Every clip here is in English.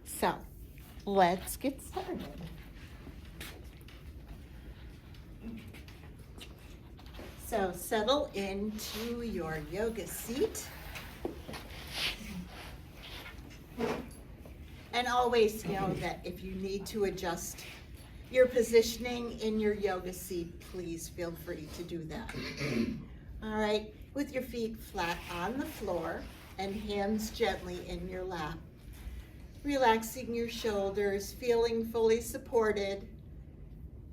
So, let's get started. So, settle into your yoga seat. And always know that if you need to adjust your positioning in your yoga seat, please feel free to do that. All right, with your feet flat on the floor and hands gently in your lap. Relaxing your shoulders, feeling fully supported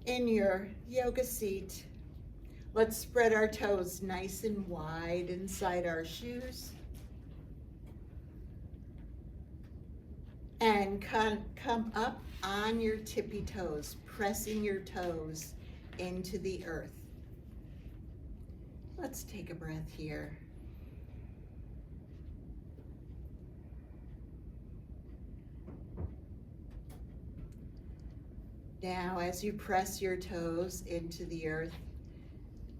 in your yoga seat. Let's spread our toes nice and wide inside our shoes. And come up on your tippy toes, pressing your toes into the earth. Let's take a breath here. Now, as you press your toes into the earth,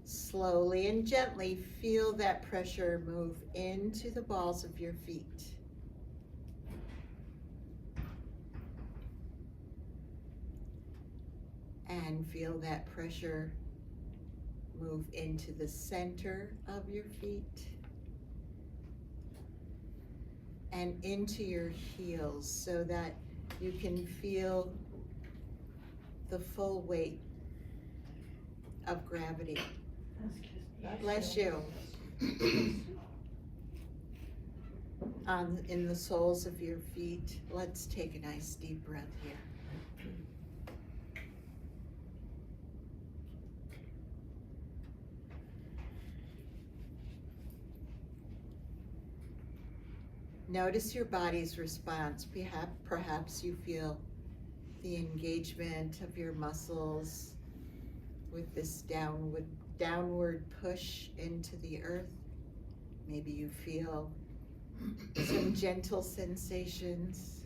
slowly and gently feel that pressure move into the balls of your feet. And feel that pressure move into the center of your feet and into your heels so that you can feel the full weight of gravity. Bless you. In the soles of your feet. Let's take a nice deep breath here. Notice your body's response. Perhaps you feel the engagement of your muscles with this downward push into the earth. Maybe you feel some gentle sensations.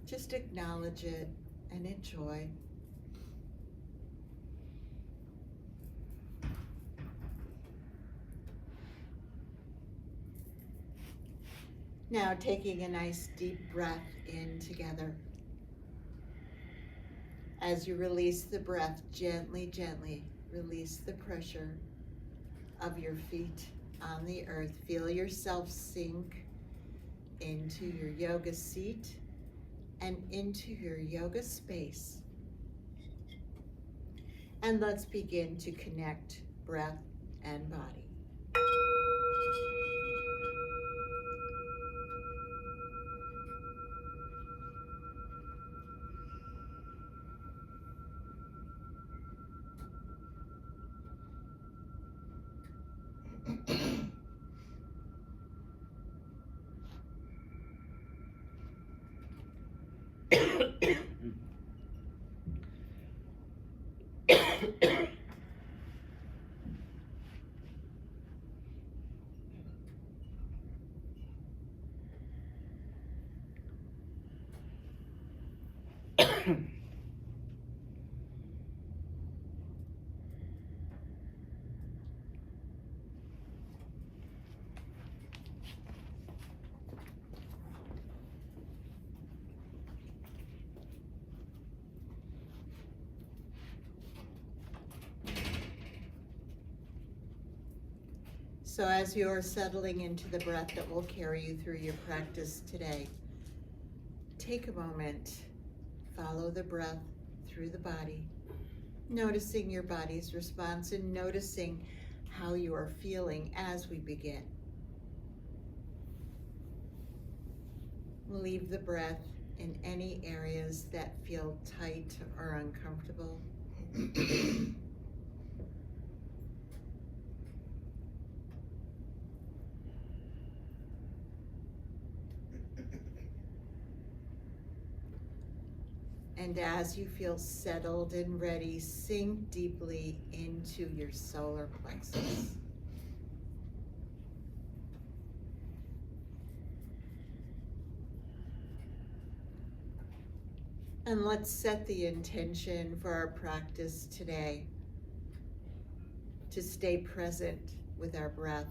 Just acknowledge it and enjoy. Now taking a nice deep breath in together. As you release the breath, gently, gently release the pressure of your feet on the earth. Feel yourself sink into your yoga seat and into your yoga space. And let's begin to connect breath and body. So as you're settling into the breath that will carry you through your practice today, take a moment, follow the breath through the body, noticing your body's response and noticing how you are feeling as we begin. Leave the breath in any areas that feel tight or uncomfortable. And as you feel settled and ready, sink deeply into your solar plexus. And let's set the intention for our practice today to stay present with our breath,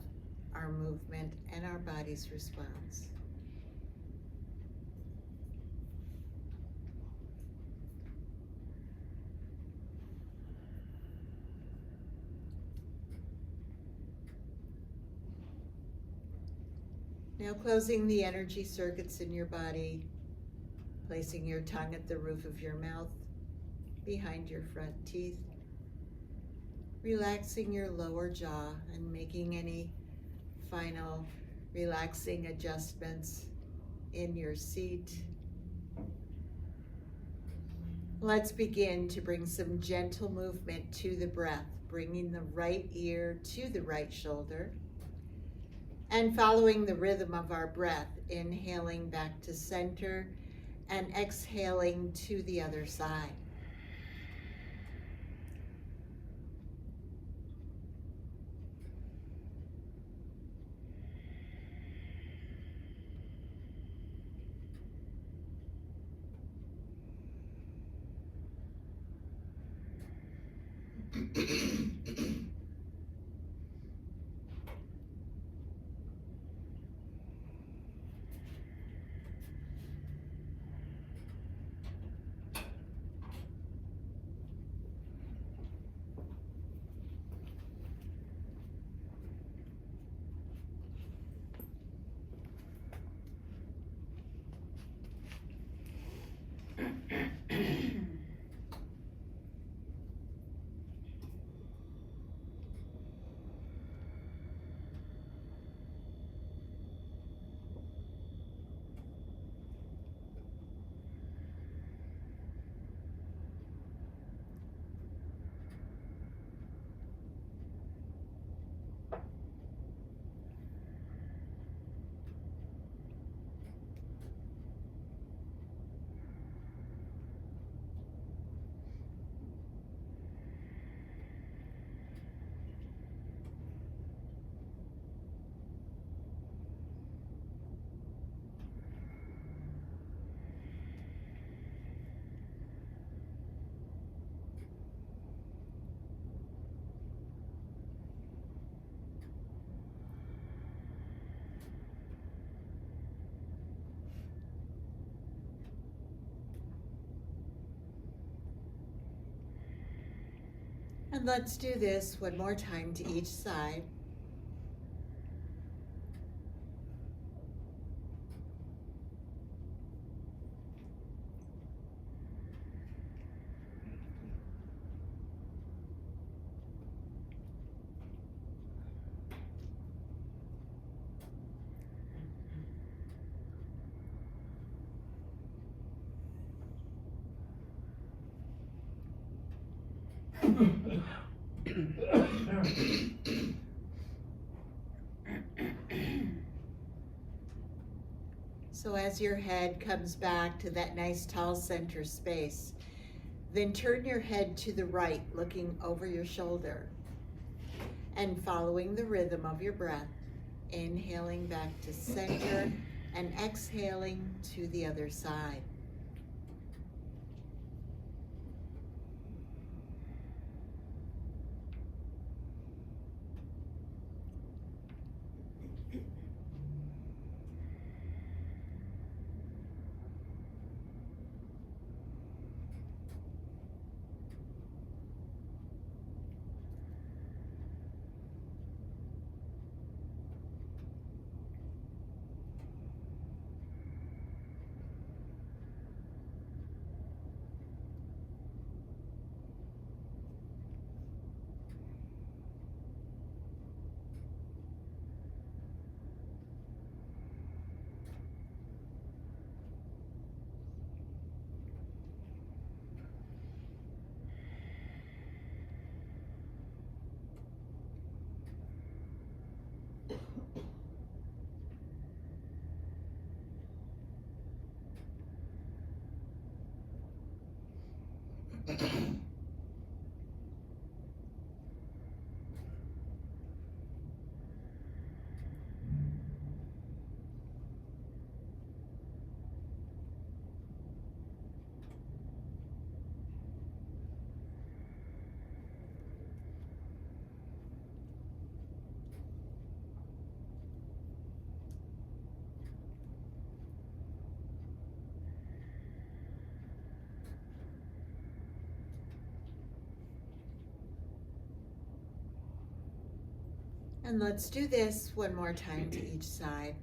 our movement, and our body's response. Now closing the energy circuits in your body, placing your tongue at the roof of your mouth, behind your front teeth, relaxing your lower jaw and making any final relaxing adjustments in your seat. Let's begin to bring some gentle movement to the breath, bringing the right ear to the right shoulder and following the rhythm of our breath, inhaling back to center and exhaling to the other side. And let's do this one more time to each side. So as your head comes back to that nice tall center space, then turn your head to the right, looking over your shoulder and following the rhythm of your breath, inhaling back to center and exhaling to the other side. And let's do this one more time to each side.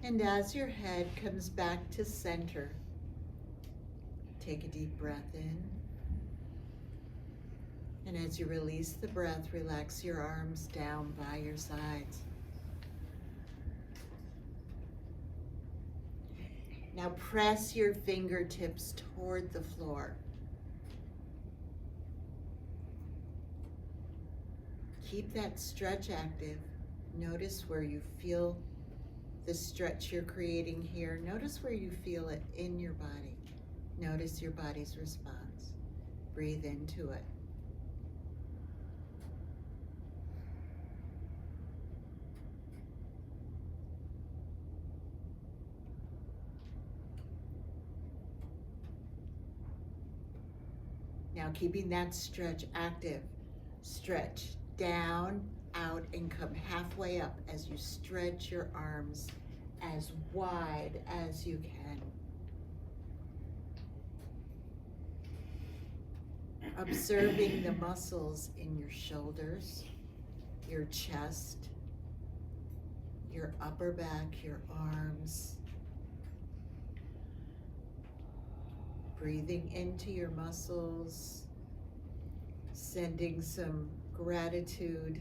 And as your head comes back to center, take a deep breath in. And as you release the breath, relax your arms down by your sides. Now press your fingertips toward the floor. Keep that stretch active. Notice where you feel the stretch you're creating here. Notice where you feel it in your body. Notice your body's response. Breathe into it. Now keeping that stretch active, stretch down, out, and come halfway up as you stretch your arms as wide as you can. Observing the muscles in your shoulders, your chest, your upper back, your arms. Breathing into your muscles, sending some gratitude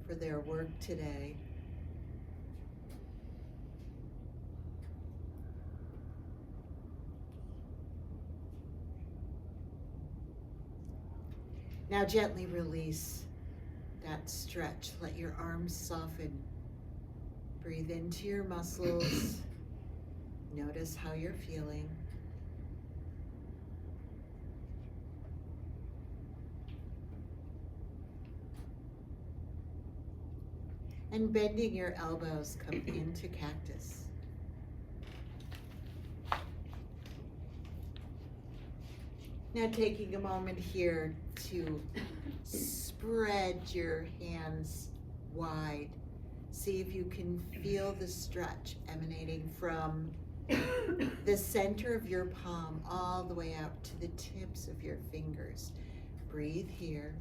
for their work today. Now gently release that stretch. Let your arms soften. Breathe into your muscles. Notice how you're feeling. And bending your elbows, come into cactus. Now taking a moment here to spread your hands wide. See if you can feel the stretch emanating from the center of your palm all the way out to the tips of your fingers. Breathe here.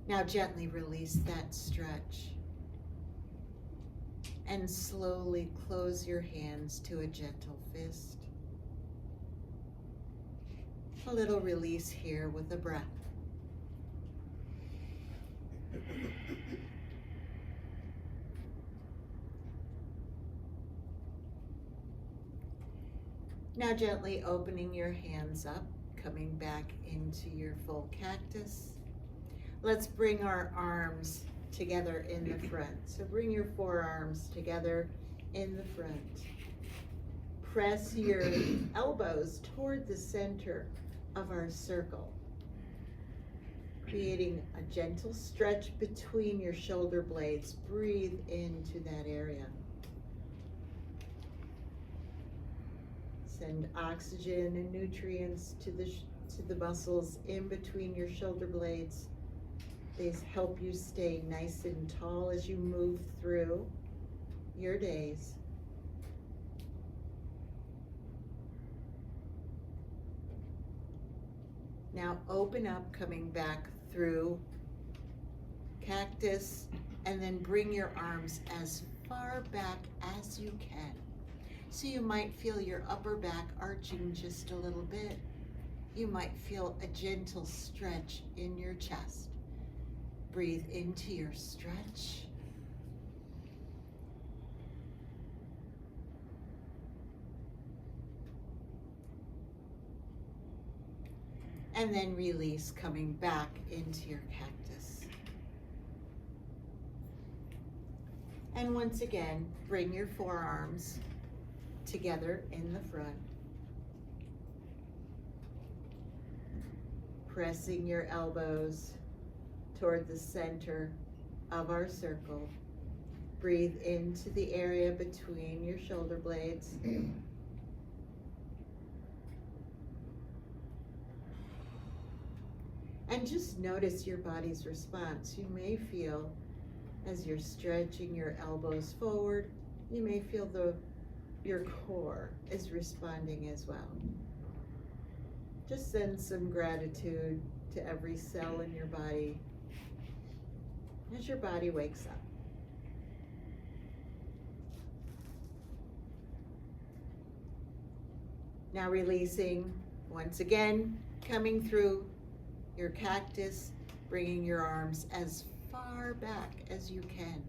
Now gently release that stretch and slowly close your hands to a gentle fist. A little release here with a breath. Now gently opening your hands up, coming back into your full cactus. Let's bring our arms together in the front. So bring your forearms together in the front. Press your elbows toward the center of our circle, creating a gentle stretch between your shoulder blades. Breathe into that area. Send oxygen and nutrients to the muscles in between your shoulder blades. These help you stay nice and tall as you move through your days. Now open up, coming back through cactus, and then bring your arms as far back as you can. So you might feel your upper back arching just a little bit. You might feel a gentle stretch in your chest. Breathe into your stretch. And then release, coming back into your cactus. And once again, bring your forearms together in the front. Pressing your elbows toward the center of our circle. Breathe into the area between your shoulder blades. And just notice your body's response. You may feel, as you're stretching your elbows forward, you may feel your core is responding as well. Just send some gratitude to every cell in your body as your body wakes up. Now releasing, once again, coming through your cactus, bringing your arms as far back as you can,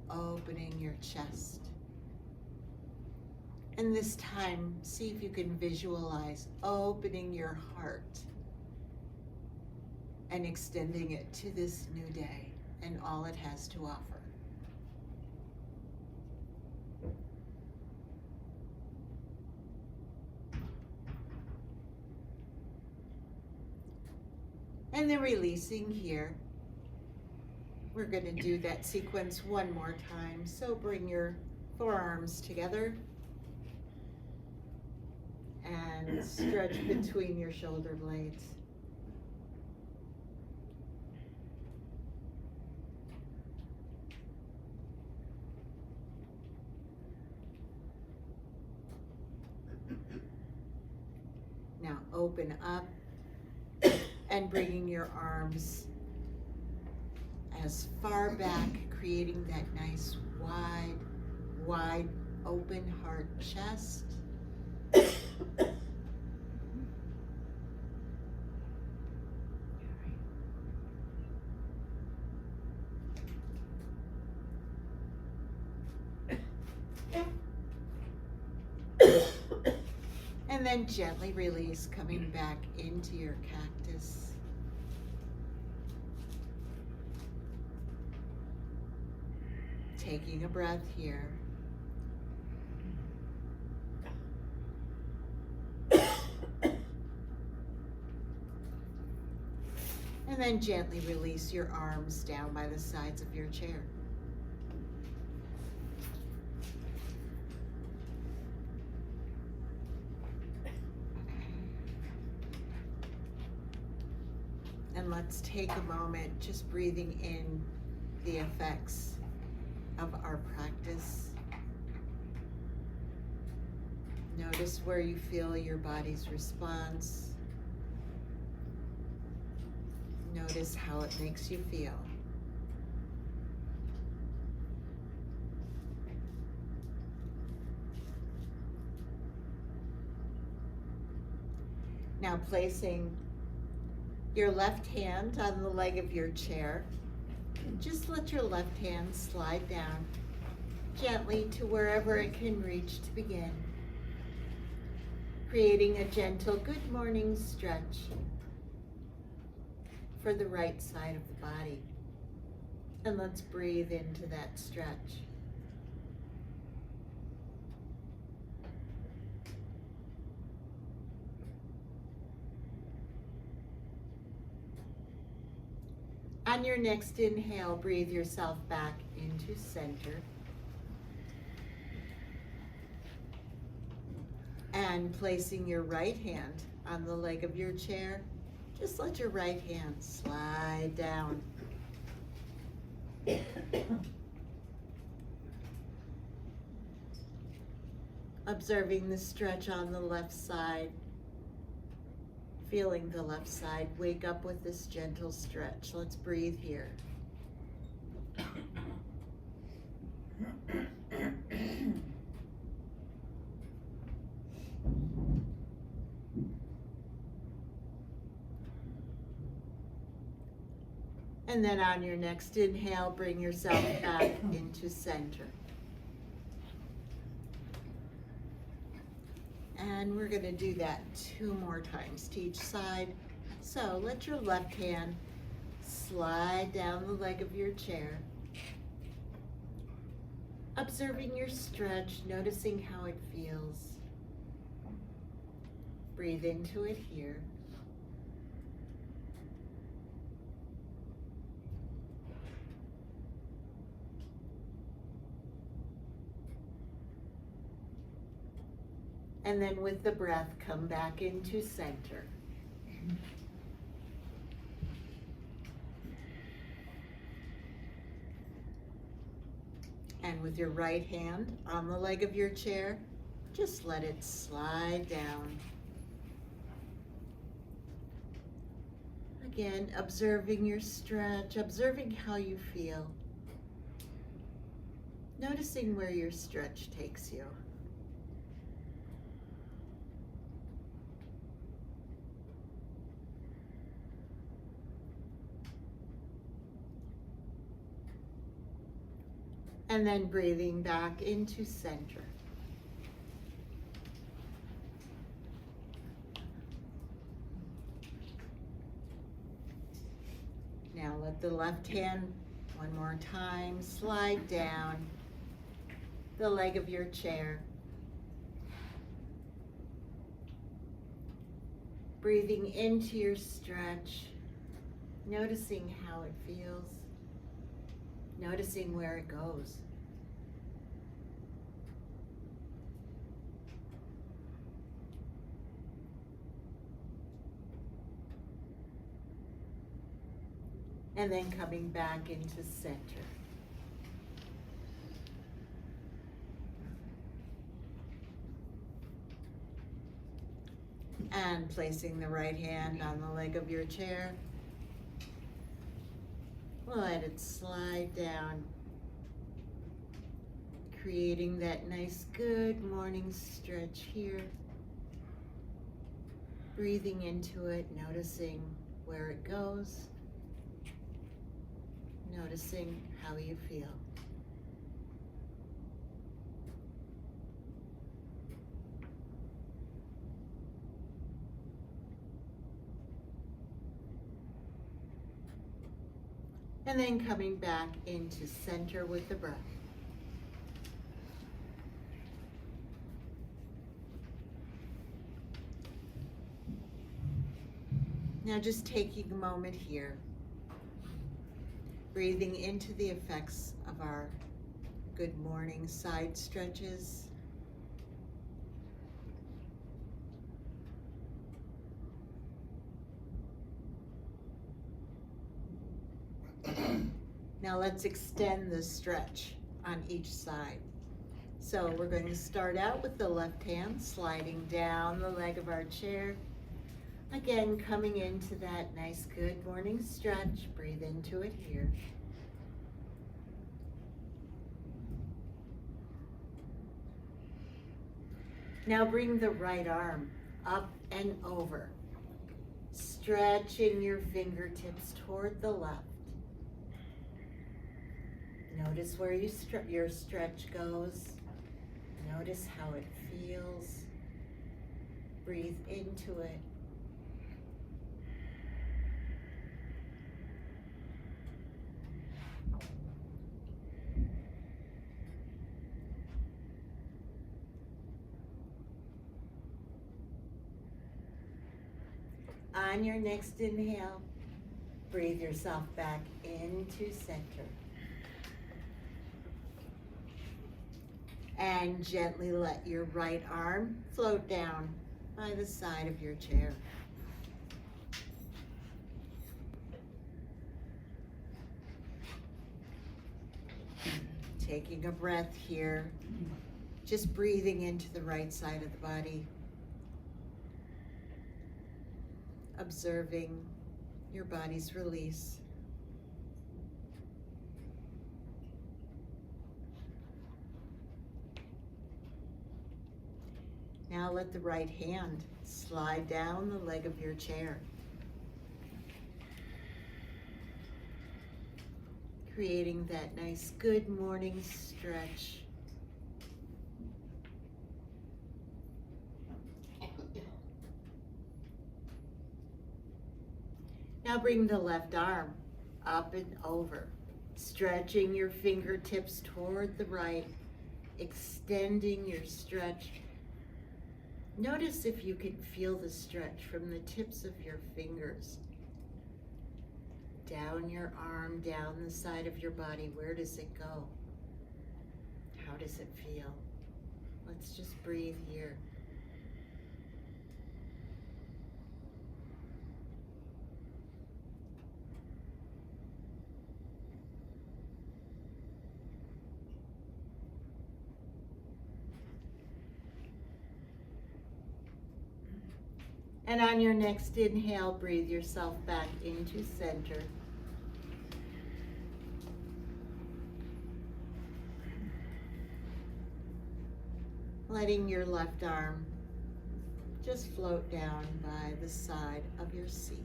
opening your chest. And this time, see if you can visualize opening your heart and extending it to this new day and all it has to offer. And then releasing here. We're going to do that sequence one more time. So bring your forearms together and stretch between your shoulder blades. Now open up and bringing your arms as far back, creating that nice wide open heart chest. And then gently release, coming back into your cactus. Taking a breath here. And then gently release your arms down by the sides of your chair. And let's take a moment just breathing in the effects of our practice. Notice where you feel your body's response. Notice how it makes you feel. Now placing your left hand on the leg of your chair. Just let your left hand slide down gently to wherever it can reach to begin. Creating a gentle good morning stretch for the right side of the body. And let's breathe into that stretch. On your next inhale, breathe yourself back into center. And placing your right hand on the leg of your chair, just let your right hand slide down. Observing the stretch on the left side. Feeling the left side wake up with this gentle stretch. Let's breathe here. And then on your next inhale, bring yourself back into center. And we're going to do that 2 more times to each side. So let your left hand slide down the leg of your chair. Observing your stretch, noticing how it feels. Breathe into it here. And then with the breath, come back into center. And with your right hand on the leg of your chair, just let it slide down. Again, observing your stretch, observing how you feel. Noticing where your stretch takes you. And then breathing back into center. Now let the left hand, one more time, slide down the leg of your chair. Breathing into your stretch, noticing how it feels, noticing where it goes. And then coming back into center. And placing the right hand on the leg of your chair. Let it slide down, creating that nice good morning stretch here. Breathing into it, noticing where it goes, noticing how you feel. And then coming back into center with the breath. Now just taking a moment here, breathing into the effects of our good morning side stretches. Now let's extend the stretch on each side. So we're going to start out with the left hand sliding down the leg of our chair. Again, coming into that nice good morning stretch. Breathe into it here. Now bring the right arm up and over, stretching your fingertips toward the left. Notice where your stretch goes. Notice how it feels. Breathe into it. On your next inhale, breathe yourself back into center. And gently let your right arm float down by the side of your chair. Taking a breath here, just breathing into the right side of the body. Observing your body's release. Now let the right hand slide down the leg of your chair, creating that nice good morning stretch. Now bring the left arm up and over, stretching your fingertips toward the right, extending your stretch. Notice if you can feel the stretch from the tips of your fingers, down your arm, down the side of your body. Where does it go? How does it feel? Let's just breathe here. And on your next inhale, breathe yourself back into center. Letting your left arm just float down by the side of your seat.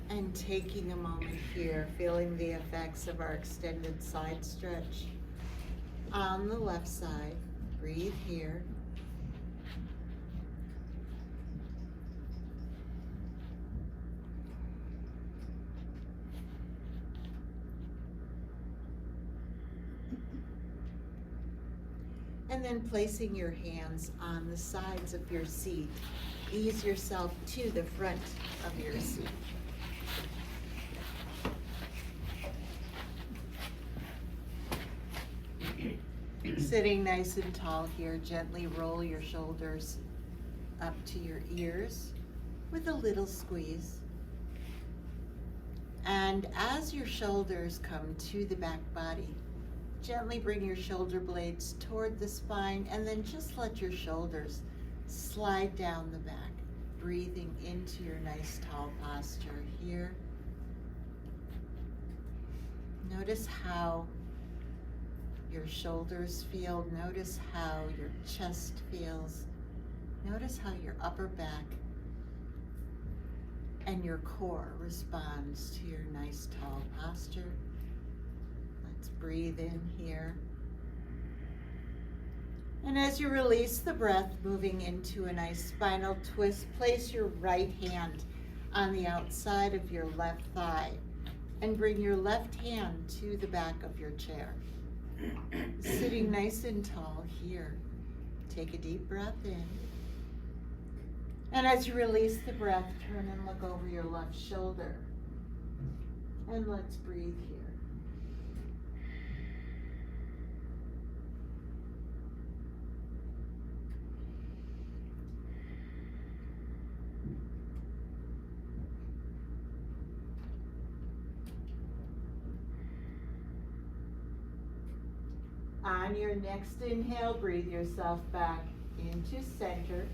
And taking a moment here, feeling the effects of our extended side stretch. On the left side, breathe here. And then placing your hands on the sides of your seat, ease yourself to the front of your seat. Sitting nice and tall here, gently roll your shoulders up to your ears with a little squeeze. And as your shoulders come to the back body, gently bring your shoulder blades toward the spine and then just let your shoulders slide down the back, breathing into your nice tall posture here. Notice how your shoulders feel. Notice how your chest feels. Notice how your upper back and your core responds to your nice tall posture. Let's breathe in here. And as you release the breath, moving into a nice spinal twist, place your right hand on the outside of your left thigh and bring your left hand to the back of your chair. Sitting nice and tall here. Take a deep breath in. And as you release the breath, turn and look over your left shoulder. And let's breathe here. On your next inhale, breathe yourself back into center.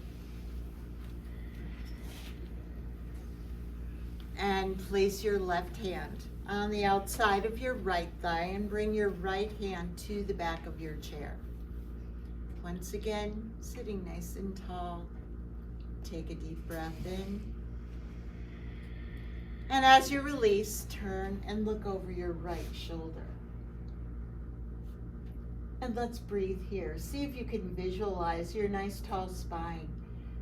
And place your left hand on the outside of your right thigh and bring your right hand to the back of your chair. Once again, sitting nice and tall. Take a deep breath in. And as you release, turn and look over your right shoulder. And let's breathe here. See if you can visualize your nice tall spine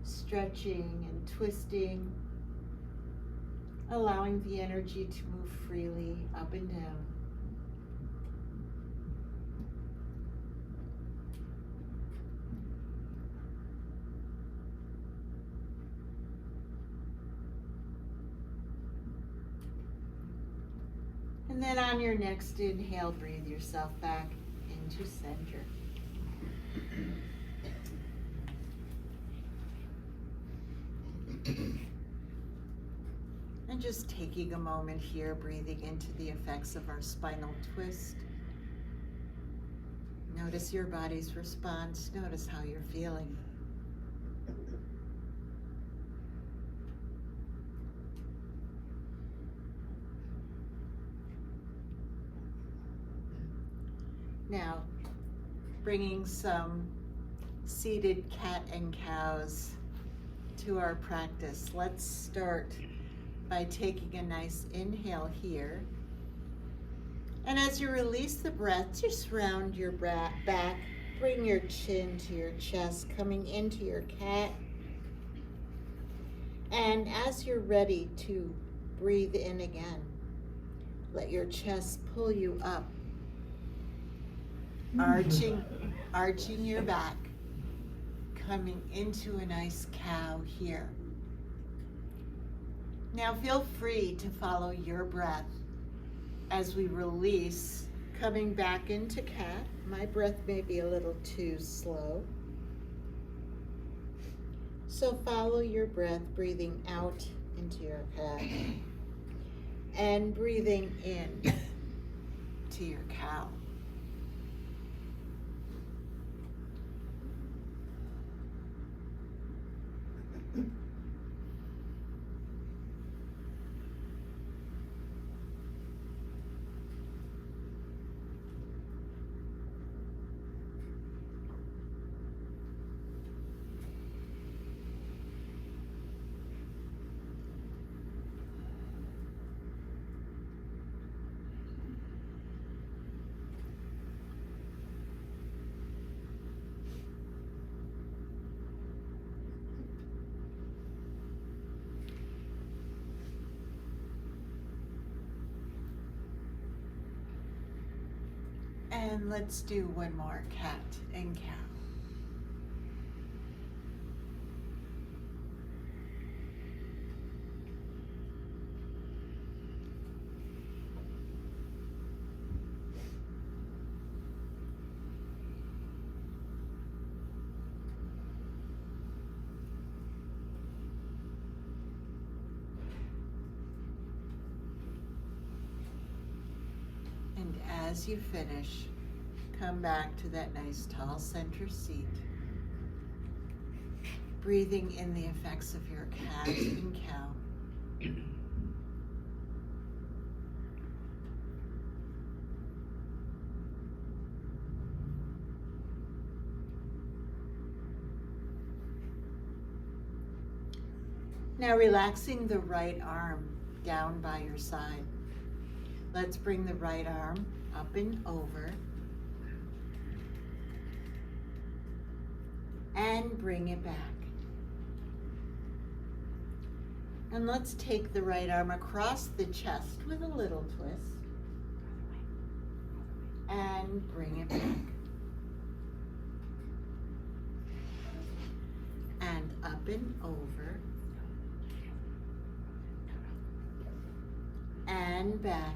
stretching and twisting, allowing the energy to move freely up and down. And then on your next inhale, breathe yourself back into center. And just taking a moment here, breathing into the effects of our spinal twist. Notice your body's response. Notice how you're feeling. Now, bringing some seated cat and cows to our practice. Let's start by taking a nice inhale here. And as you release the breath, just round your back, bring your chin to your chest, coming into your cat. And as you're ready to breathe in again, let your chest pull you up. Arching your back, coming into a nice cow here. Now feel free to follow your breath as we release, coming back into cat. My breath may be a little too slow. So follow your breath, breathing out into your cat and breathing in to your cow. And let's do one more, cat and cow. And as you finish, come back to that nice tall center seat. Breathing in the effects of your cat and cow. Now relaxing the right arm down by your side. Let's bring the right arm up and over. And bring it back. And let's take the right arm across the chest with a little twist. And bring it back. And up and over. And back.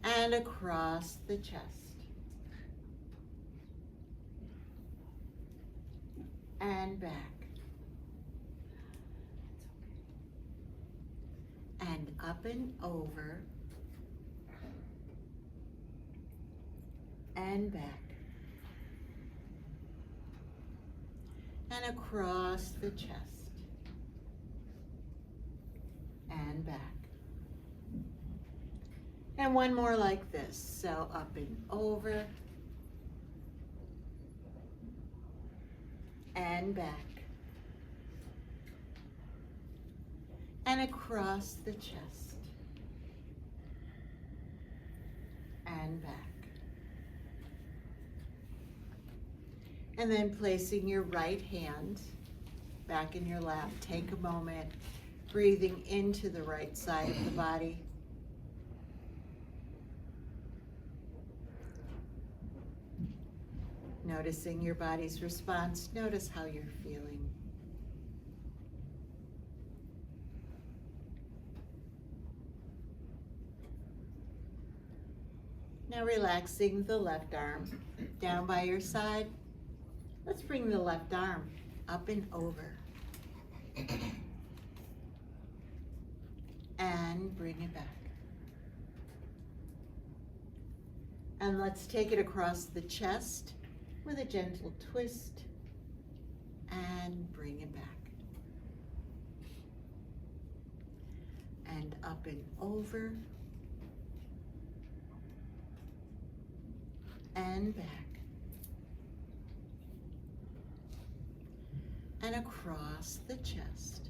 And across the chest. And back. And up and over. And back. And across the chest. And back. And one more like this. So up and over. And back. And across the chest. And back. And then placing your right hand back in your lap, take a moment, breathing into the right side of the body. Noticing your body's response, notice how you're feeling. Now relaxing the left arm down by your side. Let's bring the left arm up and over. And bring it back. And let's take it across the chest with a gentle twist and bring it back. And up and over and back. And across the chest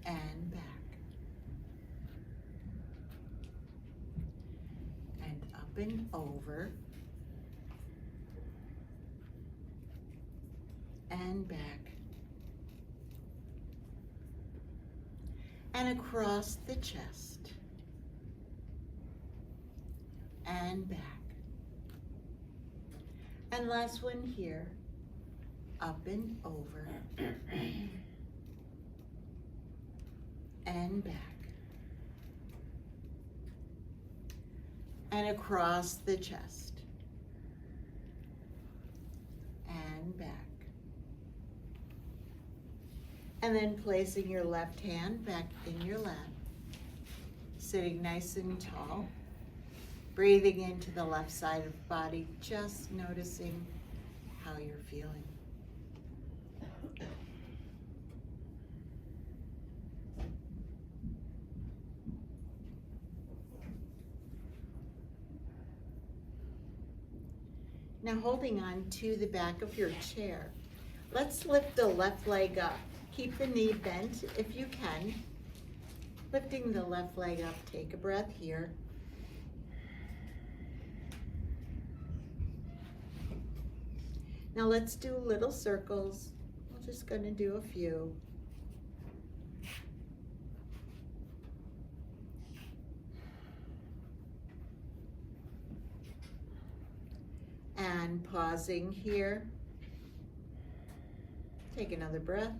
and back. And up and over and back. And across the chest and back. And last one here, up and over and back. And across the chest and back. And then placing your left hand back in your lap, sitting nice and tall, breathing into the left side of the body, just noticing how you're feeling. Now holding on to the back of your chair, let's lift the left leg up. Keep the knee bent if you can. Lifting the left leg up, take a breath here. Now let's do little circles. We're just going to do a few. And pausing here. Take another breath.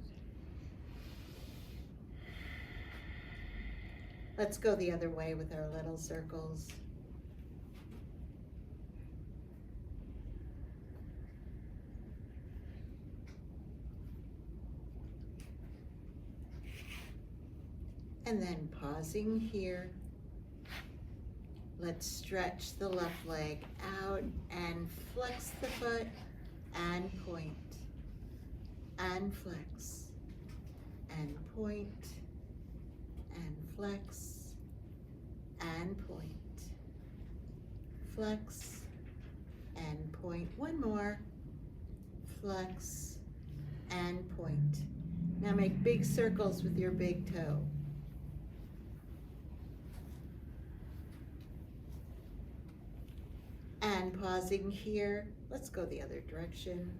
Let's go the other way with our little circles. And then pausing here. Let's stretch the left leg out and flex the foot and point and flex and point and flex and point, flex and point. One more, flex and point. Now make big circles with your big toe. And pausing here, let's go the other direction.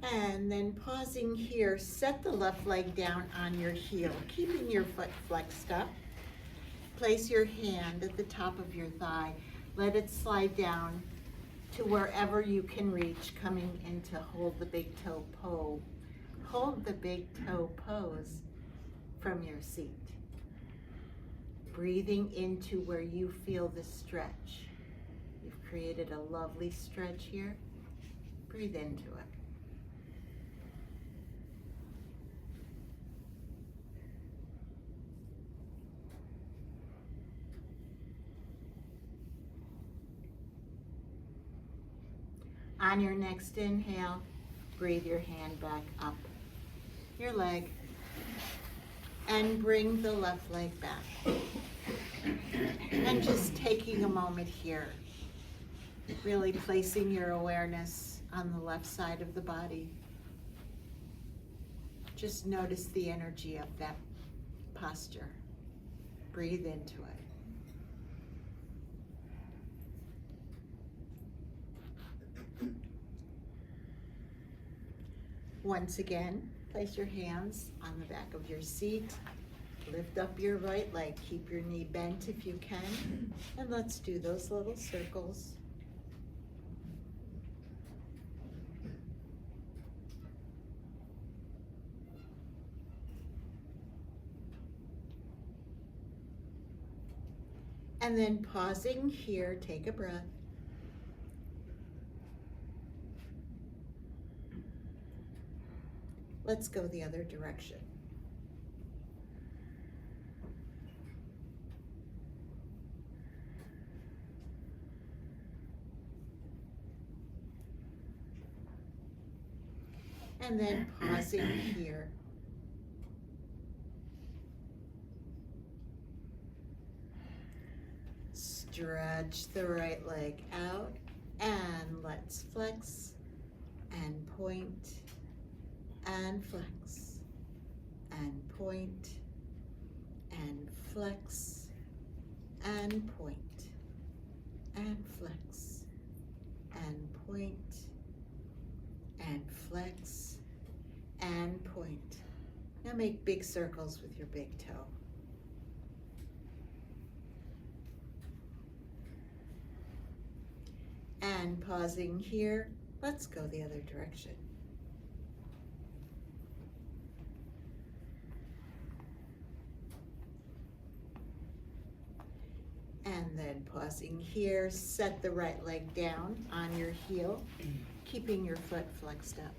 And then pausing here, set the left leg down on your heel, keeping your foot flexed up. Place your hand at the top of your thigh. Let it slide down to wherever you can reach, coming into hold the big toe pose. Hold the big toe pose from your seat. Breathing into where you feel the stretch. You've created a lovely stretch here. Breathe into it. On your next inhale, breathe your hand back up your leg and bring the left leg back. And just taking a moment here, really placing your awareness on the left side of the body. Just notice the energy of that posture. Breathe into it. Once again, place your hands on the back of your seat. Lift up your right leg. Keep your knee bent if you can. And let's do those little circles. And then pausing here, take a breath. Let's go the other direction. And then pausing here. Stretch the right leg out and let's flex and point and flex and point and flex and point and flex and point and flex and point. Now make big circles with your big toe. And pausing here, let's go the other direction. And then pausing here, set the right leg down on your heel, keeping your foot flexed up.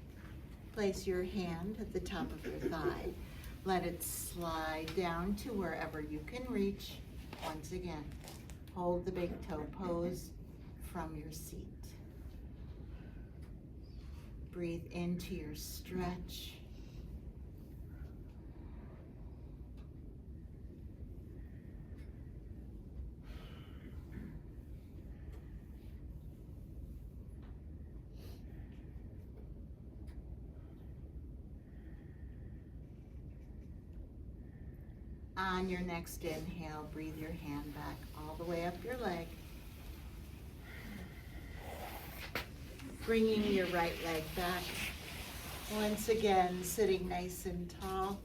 Place your hand at the top of your thigh. Let it slide down to wherever you can reach. Once again, hold the big toe pose from your seat. Breathe into your stretch. On your next inhale, breathe your hand back all the way up your leg. Bringing your right leg back. Once again, sitting nice and tall.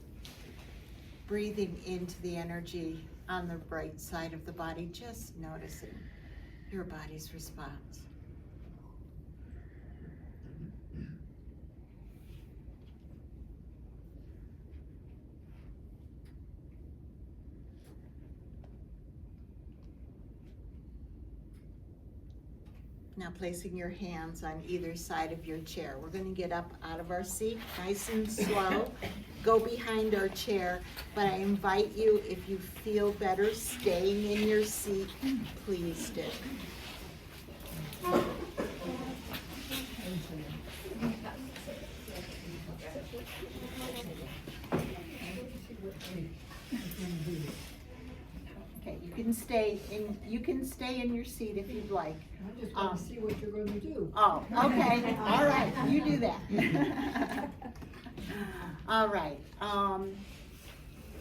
breathing into the energy on the right side of the body, just noticing your body's response. Now placing your hands on either side of your chair. We're going to get up out of our seat nice and slow. Go behind our chair, but I invite you, if you feel better staying in your seat, please do. Okay, you can stay in your seat if you'd like. I just want to see what you're going to do. Oh, okay. All right, you do that. All right.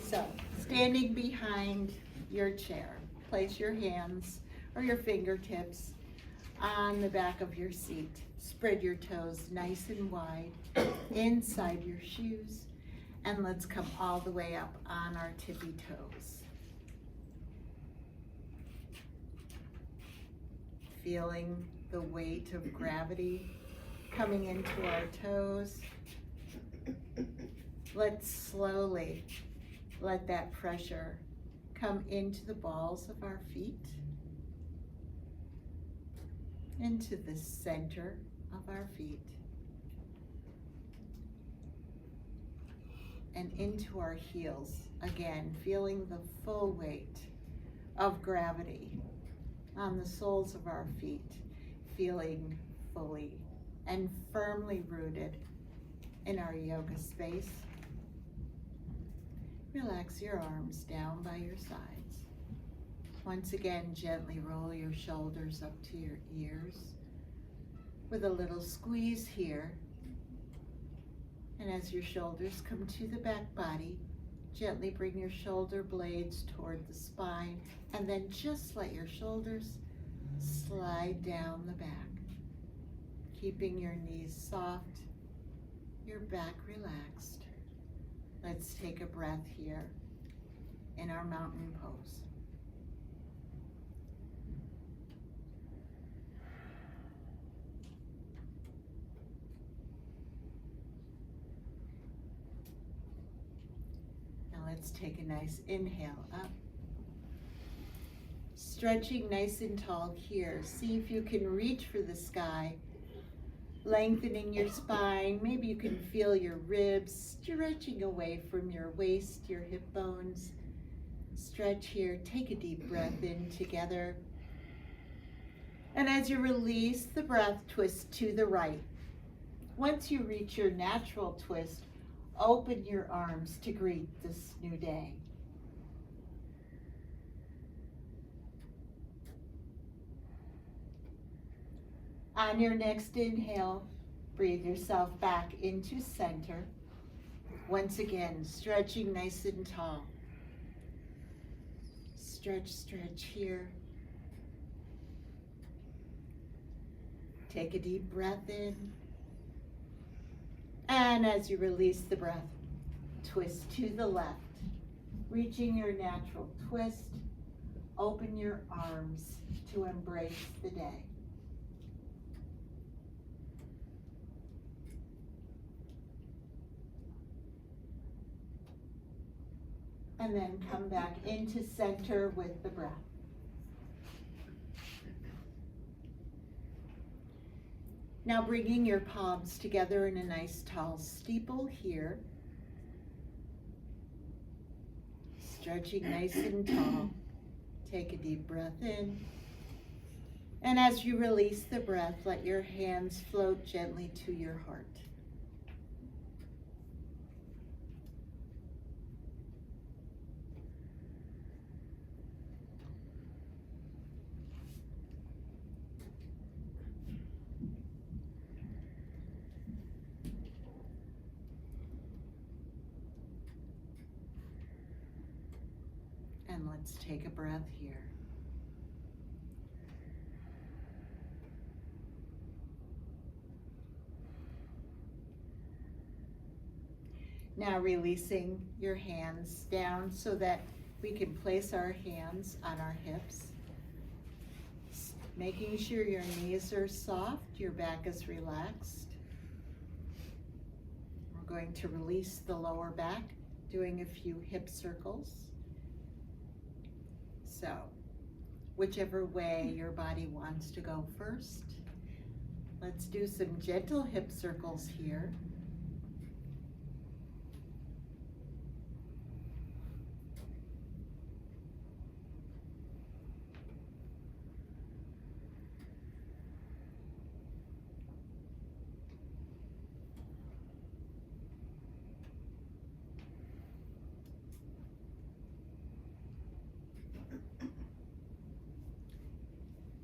So, standing behind your chair, place your hands or your fingertips on the back of your seat. Spread your toes nice and wide inside your shoes, and let's come all the way up on our tippy toes. Feeling the weight of gravity coming into our toes. Let's slowly let that pressure come into the balls of our feet, into the center of our feet, and into our heels. Again, feeling the full weight of gravity on the soles of our feet, feeling fully and firmly rooted in our yoga space. Relax your arms down by your sides. Once again, gently roll your shoulders up to your ears with a little squeeze here. And as your shoulders come to the back body, gently bring your shoulder blades toward the spine, and then just let your shoulders slide down the back, keeping your knees soft, your back relaxed. Let's take a breath here in our mountain pose. Now let's take a nice inhale up. Stretching nice and tall here. See if you can reach for the sky. Lengthening your spine. Maybe you can feel your ribs stretching away from your waist, your hip bones. Stretch here. Take a deep breath in together. And as you release the breath, twist to the right. Once you reach your natural twist, open your arms to greet this new day. On your next inhale, breathe yourself back into center. Once again, stretching nice and tall. Stretch, stretch here. Take a deep breath in. And as you release the breath, twist to the left. Reaching your natural twist, open your arms to embrace the day. And then come back into center with the breath. Now bringing your palms together in a nice tall steeple here. Stretching nice and tall. Take a deep breath in. And as you release the breath, let your hands float gently to your heart. And let's take a breath here. Now releasing your hands down so that we can place our hands on our hips. Making sure your knees are soft, your back is relaxed. We're going to release the lower back, doing a few hip circles. So, whichever way your body wants to go first. Let's do some gentle hip circles here.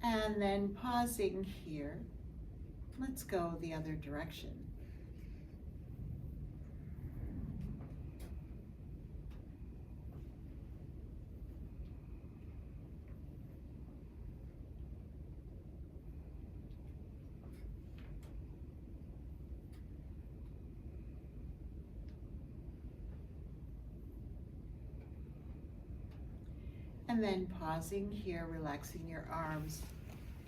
And then pausing here, let's go the other direction. And then pausing here, relaxing your arms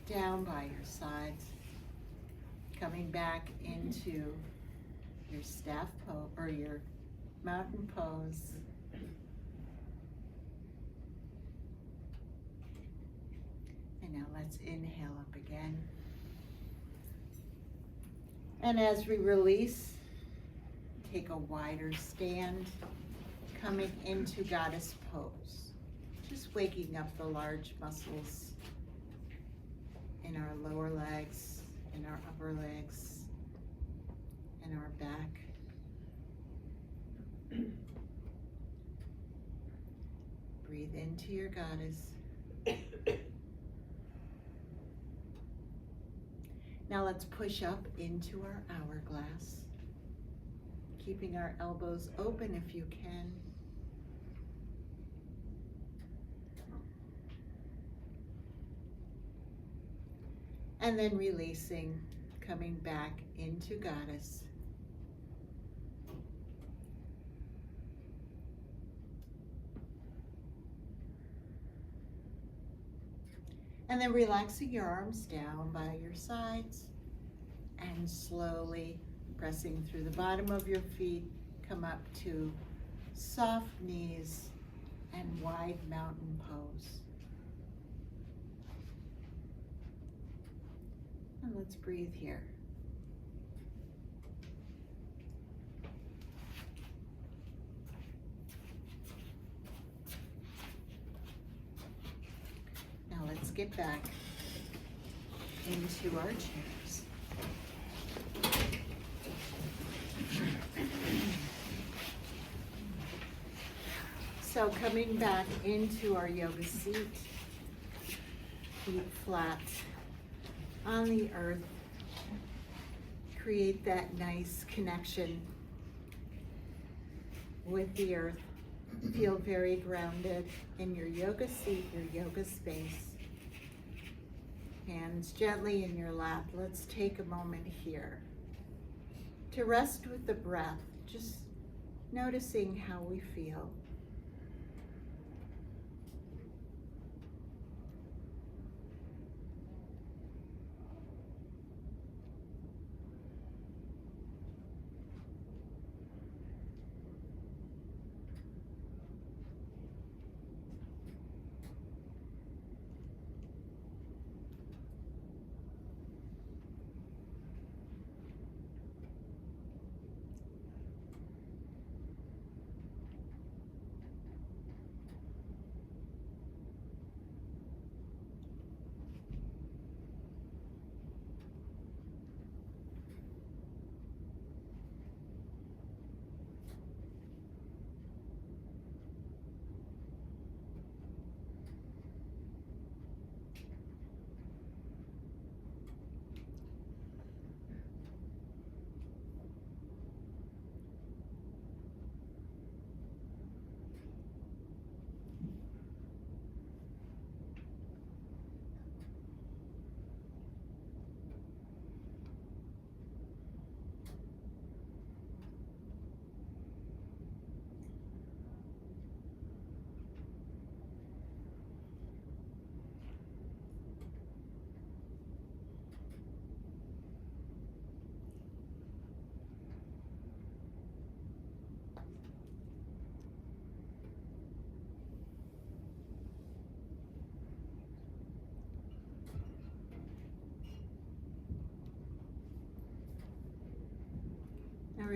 down by your sides, coming back into your staff pose or your mountain pose. And now let's inhale up again. And as we release, take a wider stand, coming into goddess pose. Just waking up the large muscles in our lower legs, in our upper legs, and our back. Breathe into your goddess. Now let's push up into our hourglass, keeping our elbows open if you can. And then releasing, coming back into goddess. And then relaxing your arms down by your sides and slowly pressing through the bottom of your feet, come up to soft knees and wide mountain pose. And let's breathe here. Now let's get back into our chairs. So coming back into our yoga seat, feet flat on the earth, create that nice connection with the earth. Feel very grounded in your yoga seat, your yoga space. Hands gently in your lap. Let's take a moment here to rest with the breath, just noticing how we feel.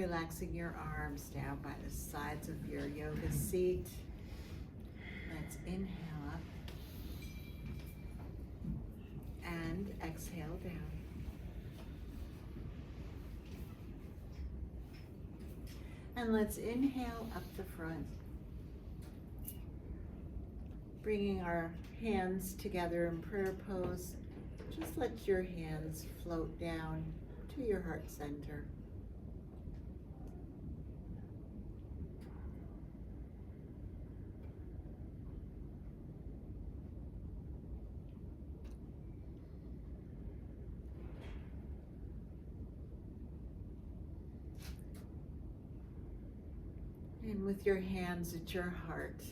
relaxing your arms down by the sides of your yoga seat. Let's inhale up and exhale down. And let's inhale up the front, bringing our hands together in prayer pose. Just let your hands float down to your heart center. And with your hands at your heart,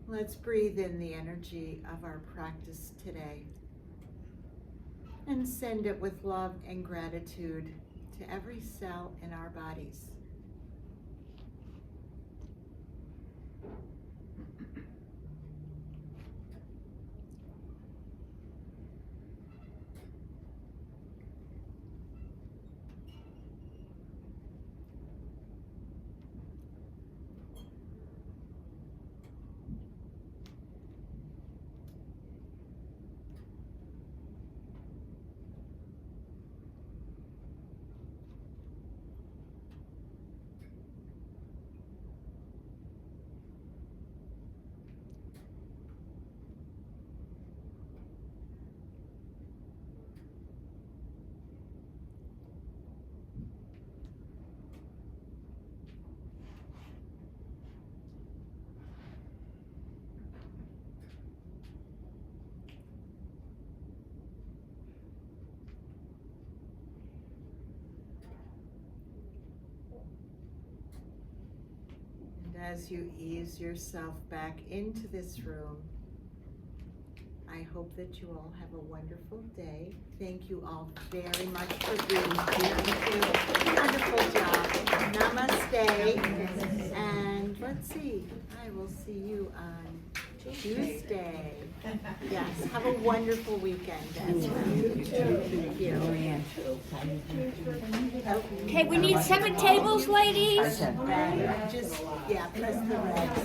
let's breathe in the energy of our practice today and send it with love and gratitude to every cell in our bodies. As you ease yourself back into this room, I hope that you all have a wonderful day. Thank you all very much for being here. Wonderful job. Namaste. And let's see, I will see you on Tuesday. Yes, have a wonderful weekend as well. Thank you. Okay, we need 7 tables, ladies. Just, yeah, press the red.